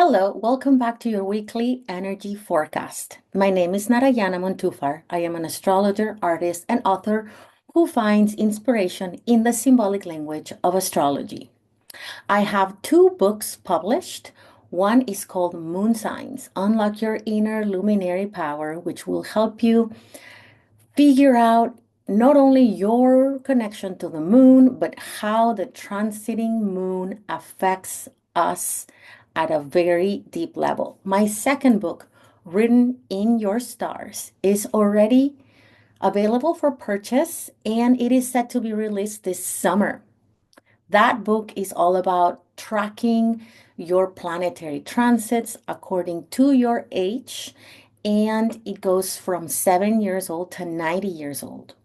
Hello, welcome back to your weekly energy forecast. My name is Narayana Montufar. I am an astrologer, artist, and author who finds inspiration in the symbolic language of astrology. I have two books published. One is called Moon Signs Unlock Your Inner Luminary Power, which will help you figure out not only your connection to the moon, but how the transiting moon affects us at a very deep level. My second book, Written in Your Stars, is already available for purchase and it is set to be released this summer. That book is all about tracking your planetary transits according to your age, and it goes from 7 years old to 90 years old.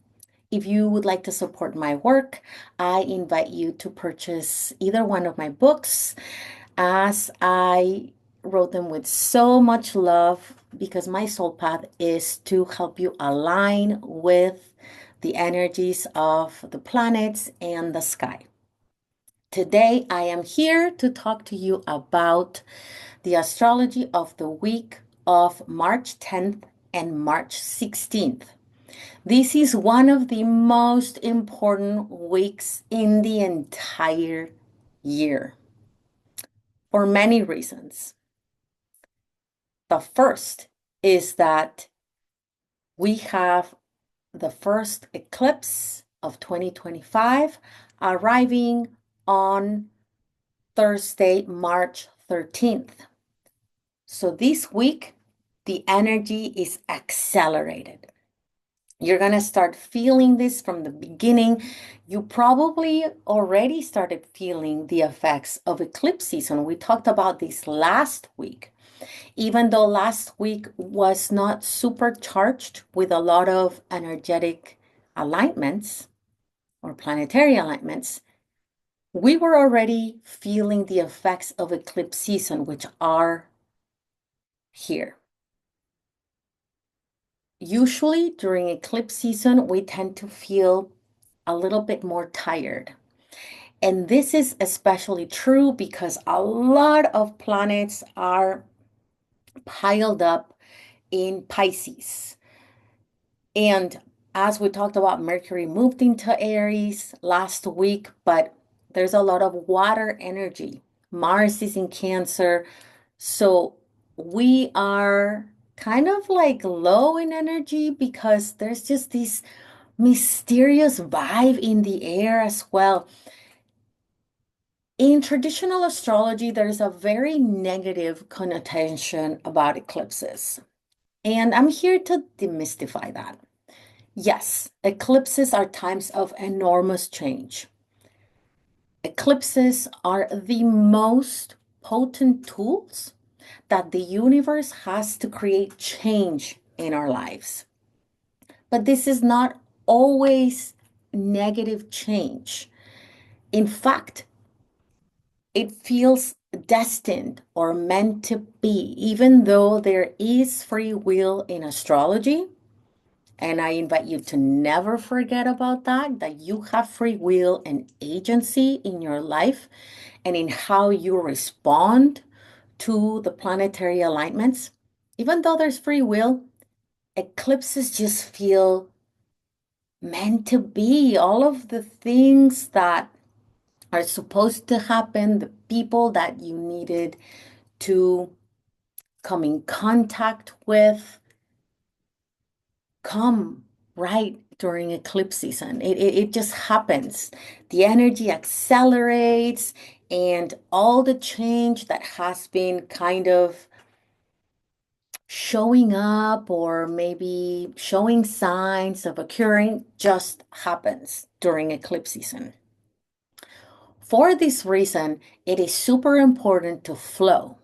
If you would like to support my work, I invite you to purchase either one of my books, as I wrote them with so much love because my soul path is to help you align with the energies of the planets and the sky. Today, I am here to talk to you about the astrology of the week of March 10th and March 16th. This is one of the most important weeks in the entire year for many reasons. The first is that we have the first eclipse of 2025 arriving on Thursday, March 13th. So this week, the energy is accelerated. You're going to start feeling this from the beginning. You probably already started feeling the effects of eclipse season. We talked about this last week. Even though last week was not supercharged with a lot of energetic alignments or planetary alignments, we were already feeling the effects of eclipse season, which are here. Usually during eclipse season, we tend to feel a little bit more tired. And this is especially true because a lot of planets are piled up in Pisces. And as we talked about, Mercury moved into Aries last week, but there's a lot of water energy. Mars is in Cancer. So we are kind of like low in energy because there's just this mysterious vibe in the air as well. In traditional astrology, there's a very negative connotation about eclipses. And I'm here to demystify that. Yes, eclipses are times of enormous change. Eclipses are the most potent tools that the universe has to create change in our lives. But this is not always negative change. In fact, it feels destined or meant to be, even though there is free will in astrology. And I invite you to never forget about that you have free will and agency in your life and in how you respond to the planetary alignments. Even though there's free will, eclipses just feel meant to be. All of the things that are supposed to happen, the people that you needed to come in contact with, come right during eclipse season. It just happens. The energy accelerates, and all the change that has been kind of showing up or maybe showing signs of occurring just happens during eclipse season. For this reason, it is super important to flow,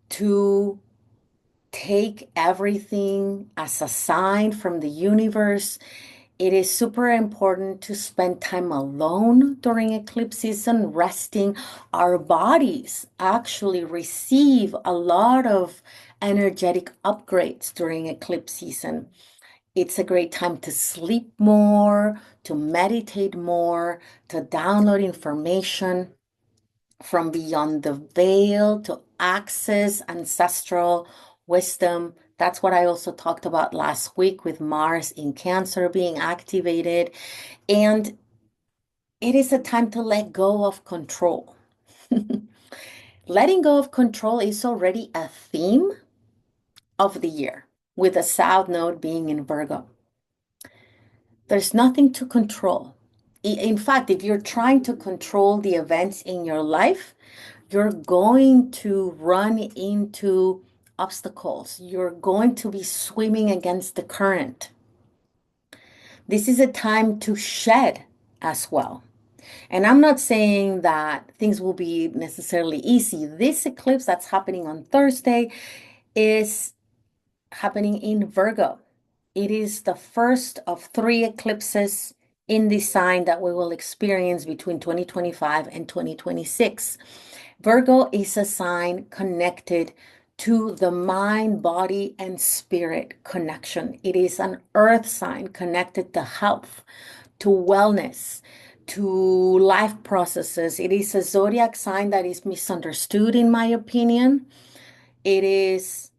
to take everything as a sign from the universe. It is super important to spend time alone during eclipse season, resting. Our bodies actually receive a lot of energetic upgrades during eclipse season. It's a great time to sleep more, to meditate more, to download information. from beyond the veil to access ancestral wisdom. That's what I also talked about last week with Mars in Cancer being activated. And it is a time to let go of control. Letting go of control is already a theme of the year, with the South Node being in Virgo. There's nothing to control. In fact, if you're trying to control the events in your life, you're going to run into obstacles. You're going to be swimming against the current. This is a time to shed as well. And I'm not saying that things will be necessarily easy. This eclipse that's happening on Thursday is happening in Virgo. It is the first of 3 eclipses in this sign that we will experience between 2025 and 2026. Virgo is a sign connected to the mind, body, and spirit connection. It is an earth sign connected to health, to wellness, to life processes. It is a zodiac sign that is misunderstood, in my opinion. It is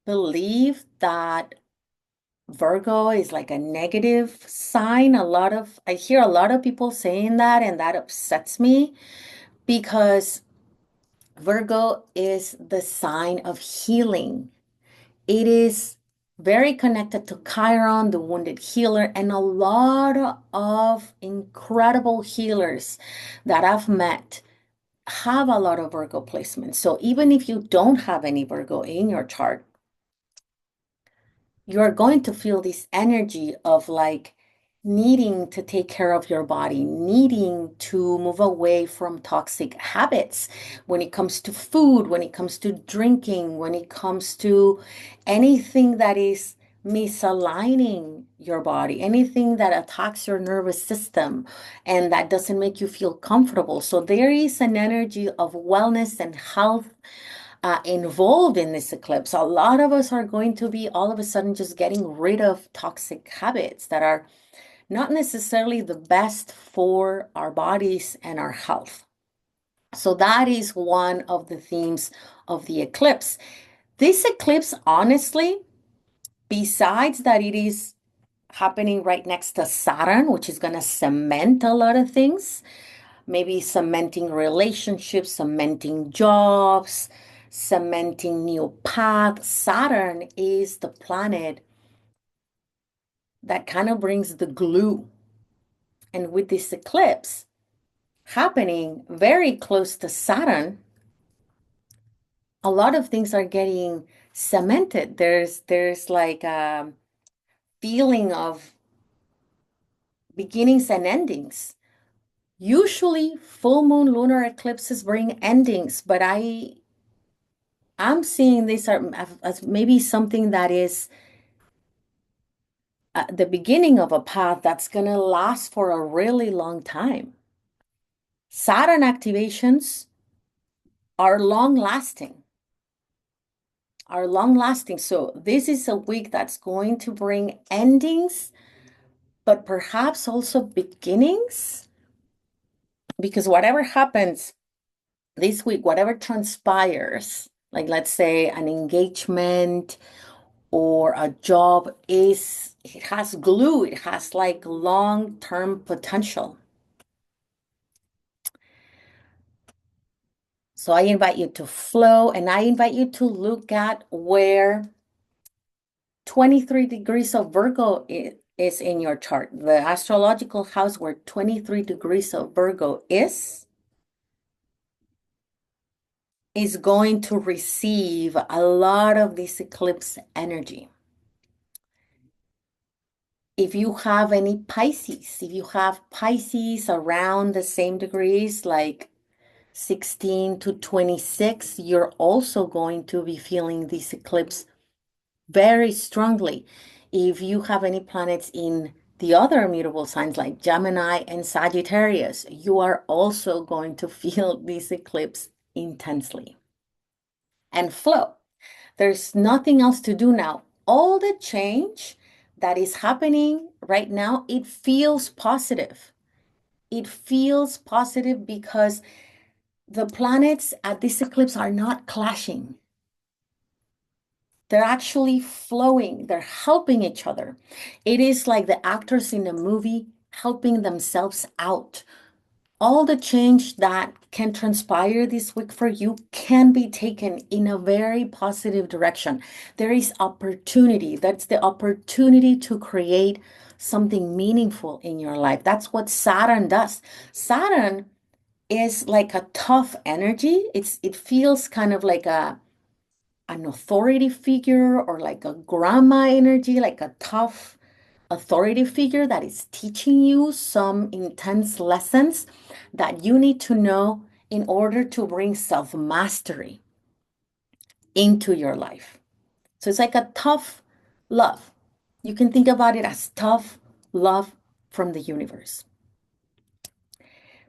believed that Virgo is like a negative sign. I hear a lot of people saying that, and that upsets me because Virgo is the sign of healing. It is very connected to Chiron, the wounded healer, and a lot of incredible healers that I've met have a lot of Virgo placements. So even if you don't have any Virgo in your chart, you're going to feel this energy of like needing to take care of your body, needing to move away from toxic habits when it comes to food, when it comes to drinking, when it comes to anything that is misaligning your body, anything that attacks your nervous system and that doesn't make you feel comfortable. So there is an energy of wellness and health involved in this eclipse. A lot of us are going to be all of a sudden just getting rid of toxic habits that are not necessarily the best for our bodies and our health. So that is one of the themes of the eclipse. This eclipse, honestly, besides that it is happening right next to Saturn, which is going to cement a lot of things, maybe cementing relationships, cementing jobs, cementing new paths. Saturn is the planet that kind of brings the glue. And with this eclipse happening very close to Saturn, a lot of things are getting cemented. There's like a feeling of beginnings and endings. Usually full moon lunar eclipses bring endings, but I'm seeing this as maybe something that is the beginning of a path that's going to last for a really long time. Saturn activations are long lasting, are long lasting. So this is a week that's going to bring endings, but perhaps also beginnings, because whatever happens this week, whatever transpires, like let's say an engagement or a job it has glue, it has like long-term potential. So I invite you to flow and I invite you to look at where 23 degrees of Virgo is in your chart. The astrological house where 23 degrees of Virgo is going to receive a lot of this eclipse energy. If you have any Pisces, if you have Pisces around the same degrees, like 16 to 26, you're also going to be feeling this eclipse very strongly. If you have any planets in the other mutable signs like Gemini and Sagittarius, you are also going to feel this eclipse intensely. And flow. There's nothing else to do now. All the change that is happening right now, it feels positive. It feels positive because The planets at this eclipse are not clashing. They're actually flowing. They're helping each other. It is like the actors in a movie helping themselves out. All the change that can transpire this week for you can be taken in a very positive direction. There is opportunity. That's the opportunity to create something meaningful in your life. That's what Saturn does. Saturn is like a tough energy. It feels kind of like an authority figure or like a grandma energy, like a tough authority figure that is teaching you some intense lessons that you need to know in order to bring self mastery into your life. So it's like a tough love. You can think about it as tough love from the universe.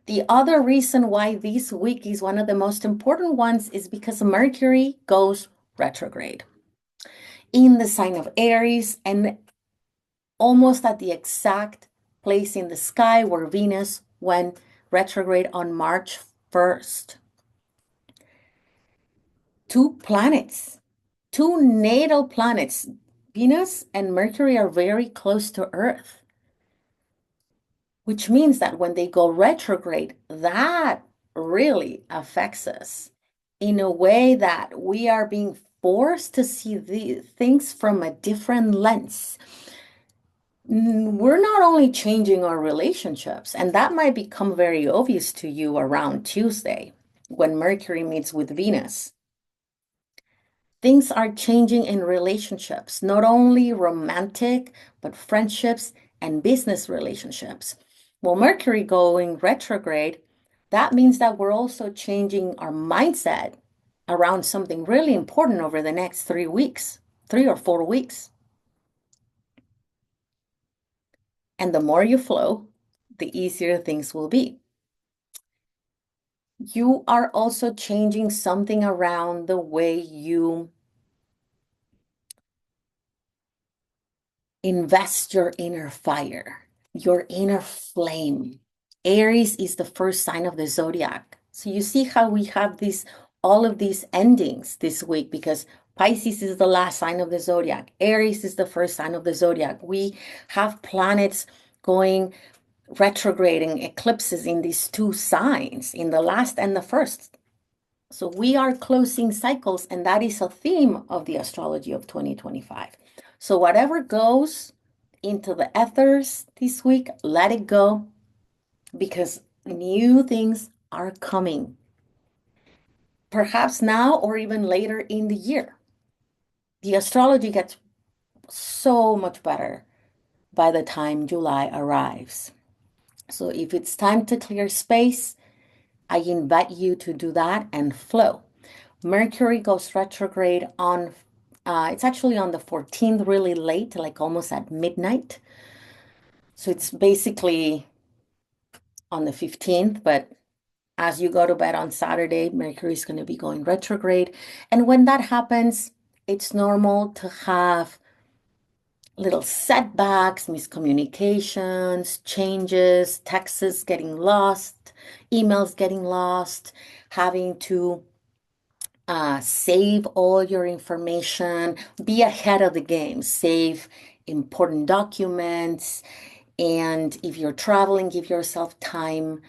The other reason why this week is one of the most important ones is because Mercury goes retrograde in the sign of Aries and almost at the exact place in the sky where Venus went retrograde on March 1st. Two planets, two natal planets, Venus and Mercury, are very close to Earth, which means that when they go retrograde, that really affects us in a way that we are being forced to see the things from a different lens. We're not only changing our relationships, and that might become very obvious to you around Tuesday when Mercury meets with Venus. Things are changing in relationships, not only romantic, but friendships and business relationships. Well, Mercury going retrograde, that means that we're also changing our mindset around something really important over the next 3 weeks, 3 or 4 weeks. And the more you flow, the easier things will be. You are also changing something around the way you invest your inner fire, your inner flame. Aries is the first sign of the zodiac. So you see how we have all of these endings this week because Pisces is the last sign of the zodiac. Aries is the first sign of the zodiac. We have planets going retrograding eclipses in these two signs, in the last and the first. So we are closing cycles, and that is a theme of the astrology of 2025. So whatever goes into the ethers this week, let it go because new things are coming. Perhaps now or even later in the year. The astrology gets so much better by the time July arrives. So if it's time to clear space, I invite you to do that and flow. Mercury goes retrograde on, it's actually on the 14th, really late, like almost at midnight. So it's basically on the 15th, but as you go to bed on Saturday, Mercury is going to be going retrograde. And when that happens, it's normal to have little setbacks, miscommunications, changes, texts getting lost, emails getting lost, having to save all your information, be ahead of the game, save important documents, and if you're traveling, give yourself time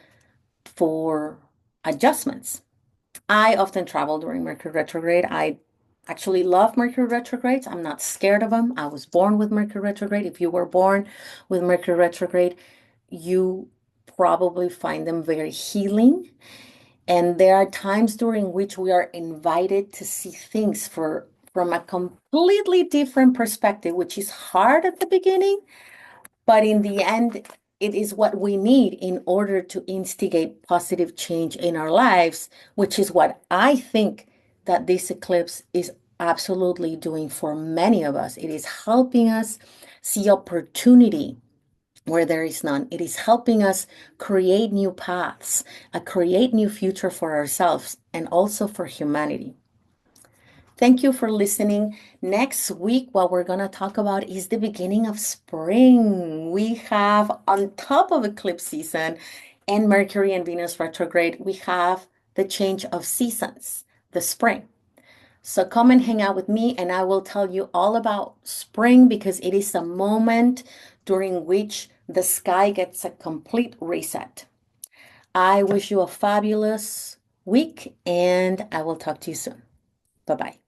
for adjustments. I often travel during Mercury retrograde. I actually love Mercury retrogrades. I'm not scared of them. I was born with Mercury retrograde. If you were born with Mercury retrograde, you probably find them very healing. And there are times during which we are invited to see things from a completely different perspective, which is hard at the beginning, but in the end, it is what we need in order to instigate positive change in our lives, which is what I think that this eclipse is absolutely doing for many of us. It is helping us see opportunity where there is none. It is helping us create new paths, create new future for ourselves and also for humanity. Thank you for listening. Next week, what we're going to talk about is the beginning of spring. We have, on top of eclipse season and Mercury and Venus retrograde, we have the change of seasons, the spring. So come and hang out with me, and I will tell you all about spring because it is a moment during which the sky gets a complete reset. I wish you a fabulous week, and I will talk to you soon. Bye-bye.